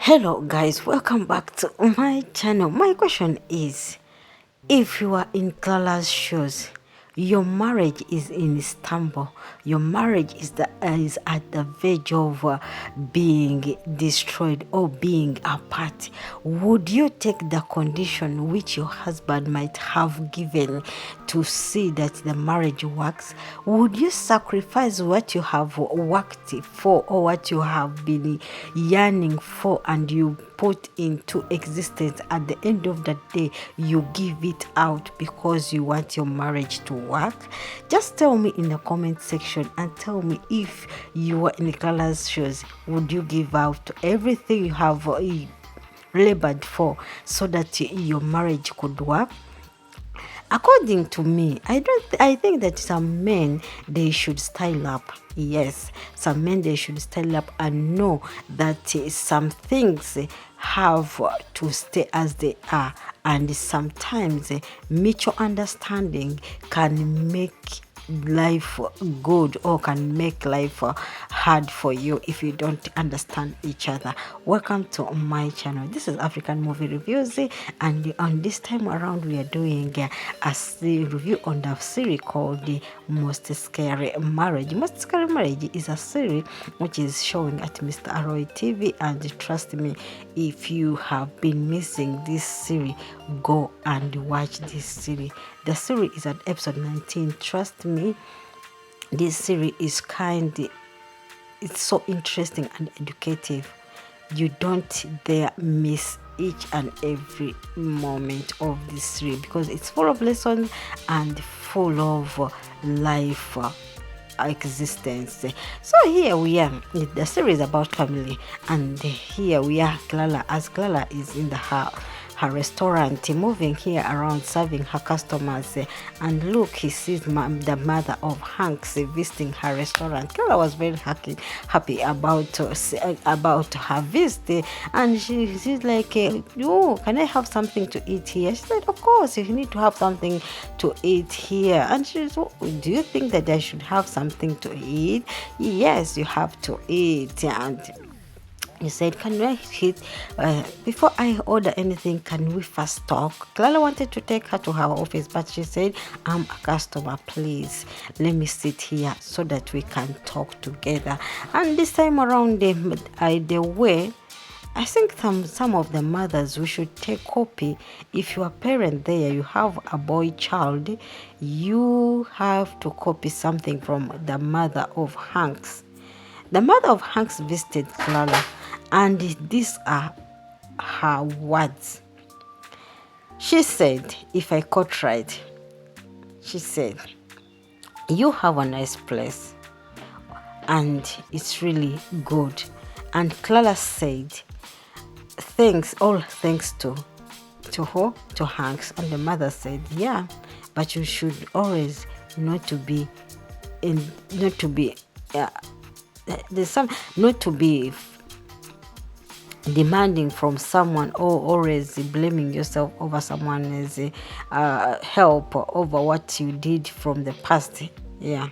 Hello guys, welcome back to my channel. My question is, if you are in Clara's shoes, your marriage is in Istanbul, your marriage is at the verge of being destroyed or being apart, would you take the condition which your husband might have given to see that the marriage works? Would you sacrifice what you have worked for or what you have been yearning for and you put into existence? At the end of the day, you give it out because you want your marriage to work? Just tell me in the comment section and tell me, if you were in Clara's shoes, would you give out everything you have labored for so that your marriage could work? According to me, I think that some men, they should style up. Yes, some men, they should style up and know that some things have to stay as they are, and sometimes mutual understanding can make life good or can make life hard for you if you don't understand each other. Welcome to my channel. This is African Movie Reviews, and on this time around we are doing a review on the series called the Most Scary Marriage. Most Scary Marriage is a series which is showing at Mr ALOY TV, and trust me, if you have been missing this series, go and watch this series. The series is at episode 19. Trust me, this series is it's so interesting and educative. You don't dare miss each and every moment of this series because it's full of lessons and full of life existence. So here we are, the series about family, and here we are, Clara, as Clara is in her restaurant, moving here around, serving her customers, and look, he sees the mother of Hanks visiting her restaurant. Clara was very happy about her visit, and she's like, oh, can I have something to eat here? She said, of course, you need to have something to eat here. And she said, oh, do you think that I should have something to eat? Yes, you have to eat. And he said, can I hit, before I order anything, can we first talk? Clara wanted to take her to her office, but she said, I'm a customer, please let me sit here so that we can talk together. And this time around, the way, I think some of the mothers, we should take copy. If you are a parent there, you have a boy child, you have to copy something from the mother of Hanks. The mother of Hanks visited Clara, and these are her words. She said, if I caught right, she said, you have a nice place and it's really good. And Clara said, thanks, all thanks to who? To Hanks. And the mother said, yeah, but you should always not to be demanding from someone or always blaming yourself over someone's help over what you did from the past. Yeah,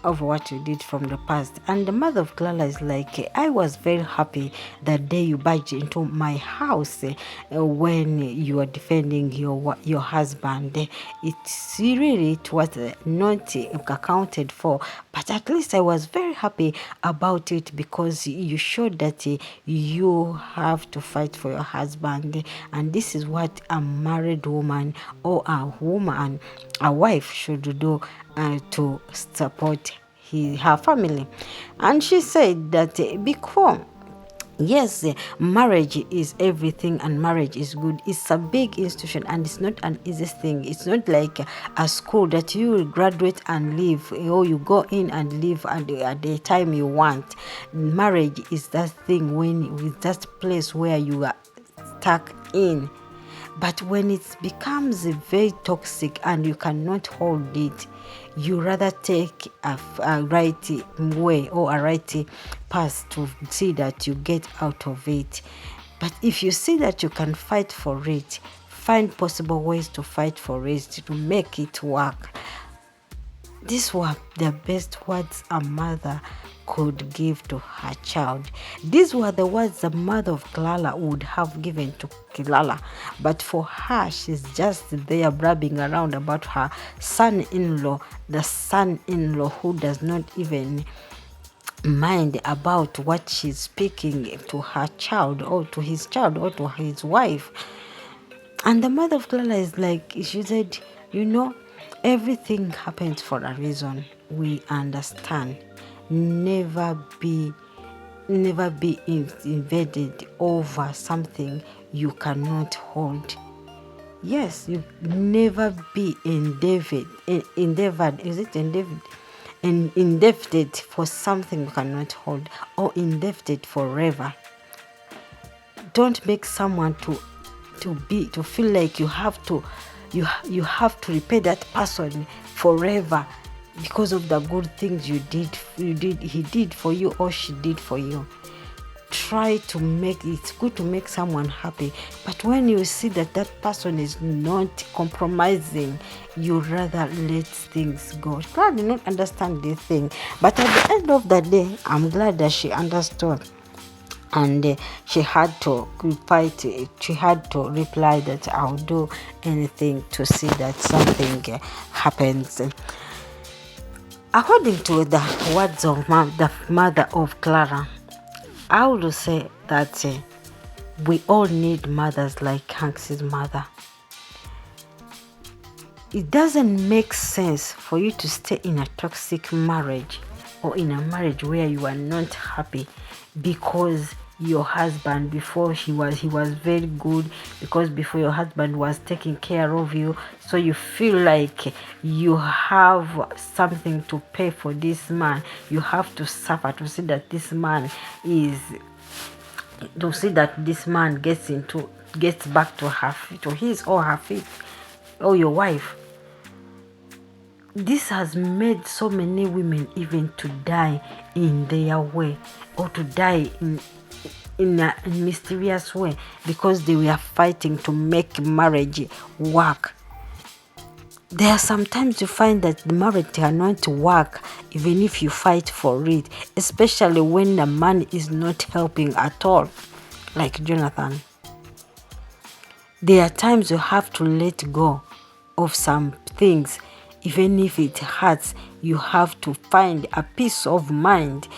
of what you did from the past. And the mother of Clara is like, I was very happy that day you barged into my house when you were defending your husband. It's really, it was not accounted for, but at least I was very happy about it because you showed that you have to fight for your husband, and this is what a married woman or a wife should do to support her family. And she said that before, yes, marriage is everything and marriage is good. It's a big institution and it's not an easy thing. It's not like a school that you will graduate and leave, or you go in and leave at the time you want. Marriage is that thing, with that place where you are stuck in. But when it becomes very toxic and you cannot hold it, you rather take a right way or a right path to see that you get out of it. But if you see that you can fight for it, find possible ways to fight for it, to make it work. These were the best words a mother could give to her child. These were the words the mother of Clara would have given to Clara. But for her, she's just there blabbing around about her son-in-law, the son-in-law who does not even mind about what she's speaking to her child or to his child or to his wife. And the mother of Clara is like, she said, everything happens for a reason. We understand. Never be invaded over something you cannot hold. Yes, you never be indebted for something you cannot hold, or indebted forever. Don't make someone to feel like you have to repay that person forever because of the good things he did for you or she did for you. Try to make it's good to make someone happy, but when you see that person is not compromising, you rather let things go. I did not understand the thing, but at the end of the day, I'm glad that she understood. And she had to fight. She had to reply that I'll do anything to see that something happens. According to the words of the mother of Clara, I would say that we all need mothers like Hanks's mother. It doesn't make sense for you to stay in a toxic marriage or in a marriage where you are not happy because your husband before he was very good, because before your husband was taking care of you, so you feel like you have something to pay for this man. You have to suffer to see that this man gets back to his or her feet, or your wife. This has made so many women even to die in their way, or to die in a mysterious way, because they were fighting to make marriage work. There are sometimes you find that the marriage cannot work even if you fight for it, especially when the man is not helping at all, like Jonathan. There are times you have to let go of some things. Even if it hurts, you have to find a peace of mind,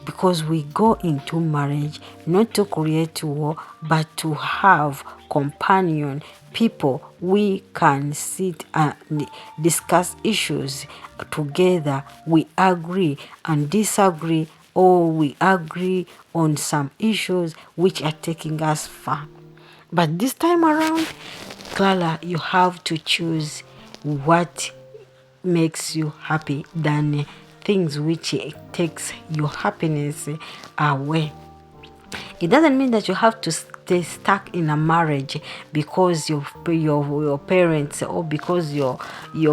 because we go into marriage not to create war, but to have companion people we can sit and discuss issues together. We agree and disagree, or we agree on some issues which are taking us far. But this time around, Clara, you have to choose what makes you happy than things which takes your happiness away. It doesn't mean that you have to stay stuck in a marriage because your parents, or because your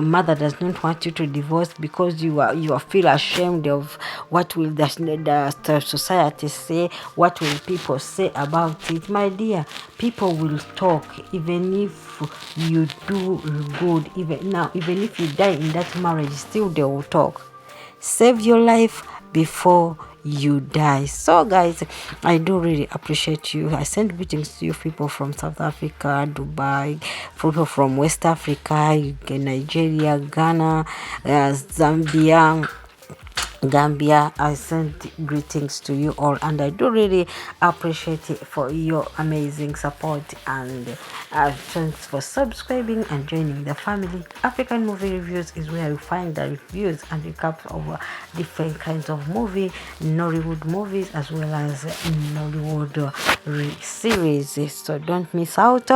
mother does not want you to divorce, because you feel ashamed of what will the society say, what will people say about it. My dear, people will talk even if you do good. Even if you die in that marriage, still they will talk. Save your life before you die. So guys, I do really appreciate you. I send greetings to you people from South Africa, Dubai, people from West Africa, Nigeria, Ghana, Zambia, Gambia. I send greetings to you all, and I do really appreciate it for your amazing support, and thanks for subscribing and joining the family. African movie reviews is where you find the reviews and recaps of different kinds of movie, Nollywood movies, as well as Nollywood series. So don't miss out.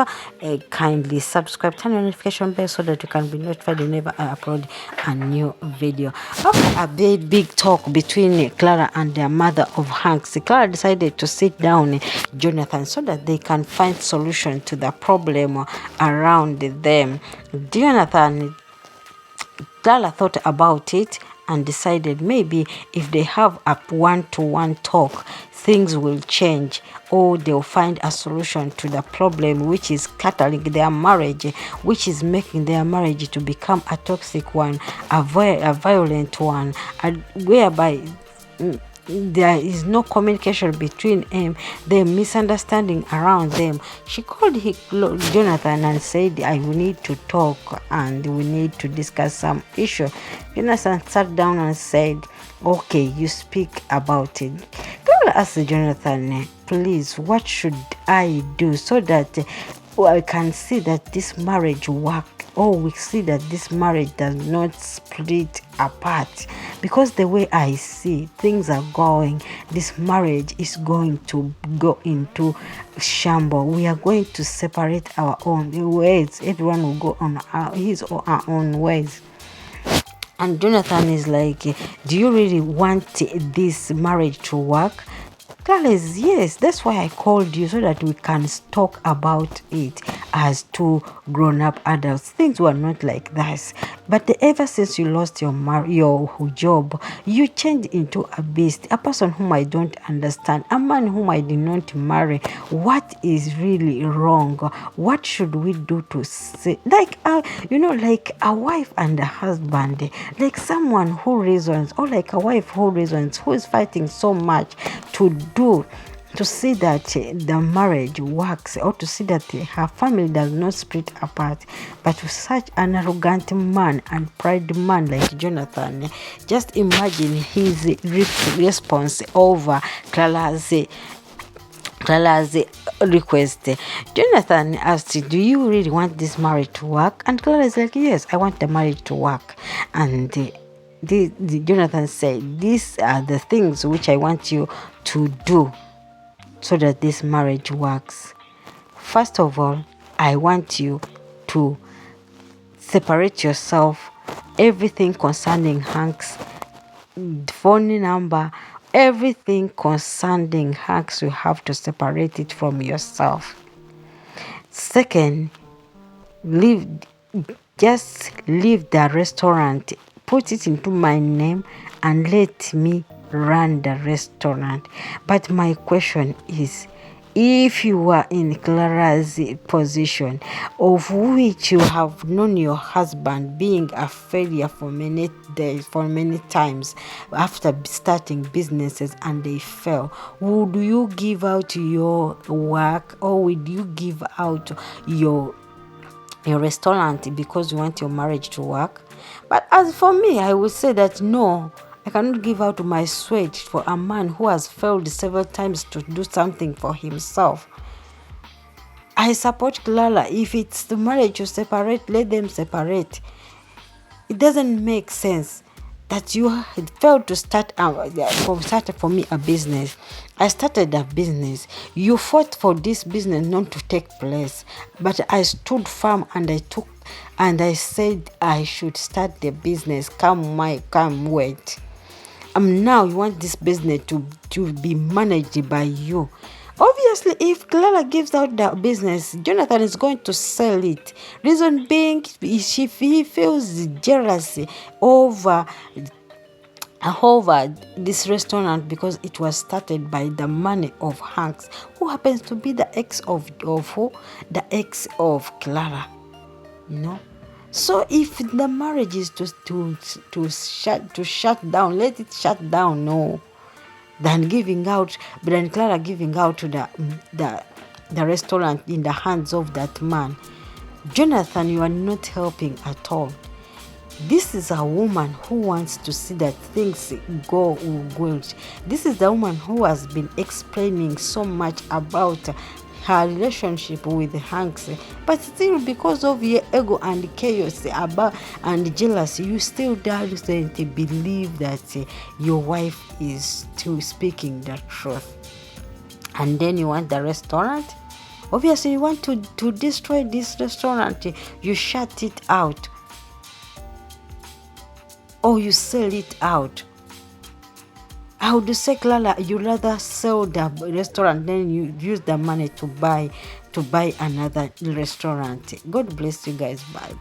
Kindly subscribe, turn on notification bell so that you can be notified whenever I upload a new video. After a big talk between Clara and their mother of Hanks, Clara decided to sit down Jonathan so that they can find solution to the problem around them. Jonathan, Clara thought about it and decided maybe if they have a one-to-one talk, things will change, or they'll find a solution to the problem which is scattering their marriage, which is making their marriage to become a toxic one, a violent one, and whereby there is no communication between them, misunderstanding around them. She called Jonathan and said, I will need to talk and we need to discuss some issue. Jonathan sat down and said, okay, you speak about it. Girl asked Jonathan, please, what should I do so that I can see that this marriage work, or we see that this marriage does not split apart? Because the way I see things are going, this marriage is going to go into shamble. We are going to separate our own ways. Everyone will go on his or her own ways. And Jonathan is like, do you really want this marriage to work? Guys, yes, that's why I called you, so that we can talk about it as two grown-up adults. Things were not like this, but ever since you lost your job, you changed into a beast, a person whom I don't understand, a man whom I did not marry. What is really wrong? What should we do to say, like like a wife and a husband, like someone who reasons, or like a wife who reasons, who is fighting so much to see that the marriage works, or to see that her family does not split apart. But with such an arrogant man and pride man like Jonathan, just imagine his response over Clara's request. Jonathan asked, do you really want this marriage to work? And Clara is like, yes, I want the marriage to work. And Jonathan said, these are the things which I want you to do so that this marriage works. First of all, I want you to separate yourself, everything concerning Hank's phone number, everything concerning Hanks, you have to separate it from yourself. Second, just leave the restaurant, put it into my name, and let me run the restaurant. But my question is, if you were in Clara's position, of which you have known your husband being a failure for many days, for many times after starting businesses and they fail, would you give out your work, or would you give out your restaurant because you want your marriage to work? But as for me, I would say that no, I cannot give out my sweat for a man who has failed several times to do something for himself. I support Clara. If it's the marriage to separate, let them separate. It doesn't make sense that you failed to start for me a business. I started a business. You fought for this business not to take place, but I stood firm and I said I should start the business. Come wait. Now you want this business to be managed by you. Obviously, if Clara gives out the business, Jonathan is going to sell it. Reason being, he feels jealousy over this restaurant because it was started by the money of Hanks, who happens to be the ex of who? The ex of Clara. So if the marriage is to shut down, let it shut down. No, than Clara giving out to the restaurant in the hands of that man. Jonathan, you are not helping at all. This is a woman who wants to see that things go good. This is the woman who has been explaining so much about her relationship with Hanks, but still, because of your ego and chaos and jealousy, you still doesn't believe that your wife is still speaking the truth. And then you want the restaurant. Obviously, you want to destroy this restaurant. You shut it out, or you sell it out. I would say, Clara, you rather sell the restaurant, then you use the money to buy another restaurant. God bless you guys. Bye.